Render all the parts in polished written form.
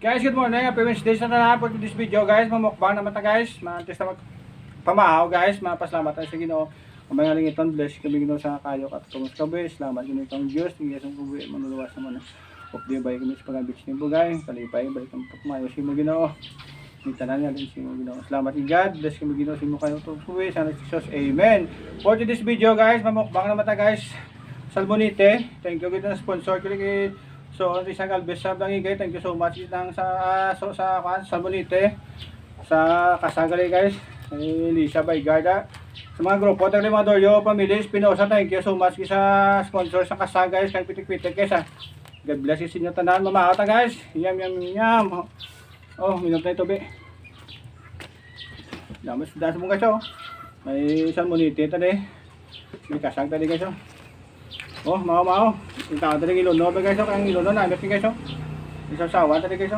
Guys, good morning. Happy Wednesday sa tanan for this video, guys. Mamukbang naman ta, guys. Maantes na magpamahaw, guys. Mapasalamat tayo sa Ginoo. Kamay nga lang itong bless kami Ginoo sa kayo at kumusta, guys. Salamat Ginoo itong Diyos. Tingnan sa kubuhi manuluwas naman. Of the bay kami sa pagabits ni Bugay. Kalipay balik ang pagmayo si mo Ginoo. Kita na niya din si mo Ginoo. Salamat kay God. Bless kami Ginoo sa mo kayo itong kubuhi. Sana Jesus. Amen. For this video, guys, mamukbang naman ta, guys. Salmonite. Thank you sa sponsor ko kay So, isang Galvez sa Bangigay, thank you so much ng sa Salmonite, sa Kasagali, guys, Lisa Baygarda, sa mga grupo, tayo mga Doryo, Pamilya, Espinosa, thank you so much sa sponsor sa Kasag, guys, kang pitik-pitik, guys, ha. God bless you sa inyo tanahan, mamahata, guys, yam, oh, minum tayo ito, be. Damas, dasa mo, guys, oh, may Salmonite, tali, may Kasag, tali, guys, oh. Oh, mau. Ita tadi Ilono ba guys, ang Ilono na anak guys. Isa sawa tadi guys.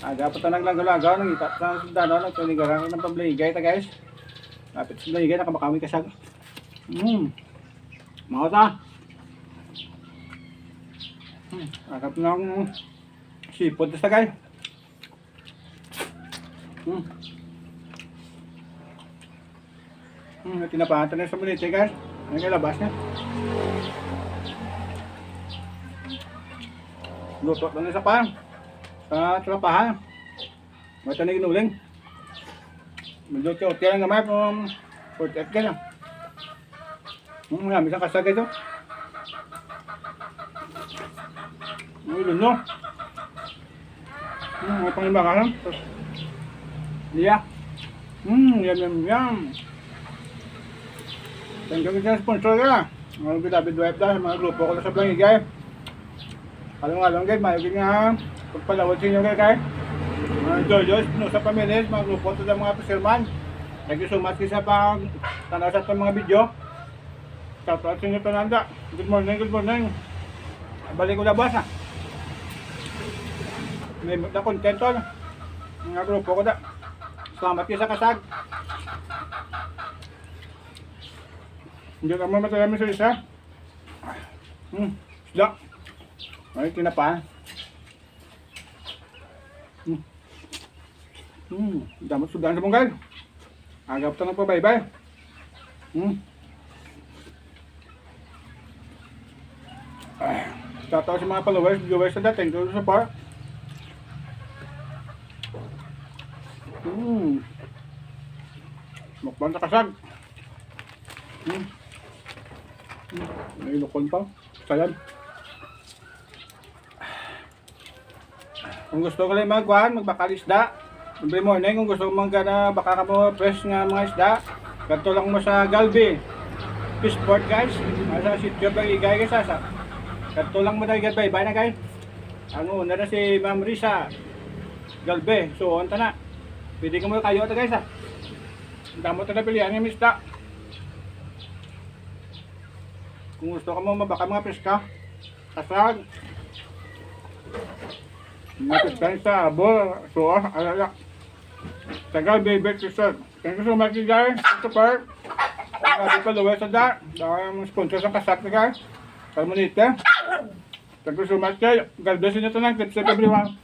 Aga pa tanang langgalaga nang ita sa sundalo nang tinigarang ng pabligay ta guys. Kapit sa pabligay nakamakami kasag. Mau ta. Agap nang sipod ta guys. Tinapahatan na sa Salmonite, guys. Ano yung labas niya? Luto lang na sa pan. Sa trapahan. May tanig inuling. Medyo tiyo lang gamay pang 48 ka lang. Marami isang kasagay ito. May luno. May pangibakasan. Liya. Yum. Thank you sa sponsor ka. Mga David Wife da, mga grupo ko sa Bangigay. Alam guys, mayroon nga pagpalawad sa inyo guys. Mga Jojo's, sa pamilyas, mga grupo to sa mga paserman. Thank you so much sa pag-tanaw sa mga video. Shout out sa inyo Tananda. Good morning. Balik ko labas ha. May na content to. Mga grupo ko da. Salamat kayo sa kasag. Hindi naman matayami sa isa. Sila. Ay, tinapa. Damat sudan sa monggal. Agap ta ng pabaybay. Tataw sa mga followers, viewers na dating. Thank you sa support. Mukbang sa kasag. May lukon pa. Sayad. Kung gusto ko lang magbakal isda. Every morning, kung gusto mo baka ka mo fresh nga mga isda. Ganto lang mo sa Galbi. Fishport guys. Sa sityo Bangigay guys. Ganto lang mo na bye na guys. Ang una na si Ma'am Risa. Galbi. So, onta na. Pwede ka mo kayo ito guys ha. Damo ito na pilihan yung isda. Kung gusto ka mo mabaka mga peska, kasag, mga peska sa abo, suos, alala. Tagal, baby, resort. Thank you so much guys. Ito part. Ang followers sa da. Ang sponsor sa kasag guys. Salmonite. Thank you so much guys. God bless you nyo ito lang. Tips everyone.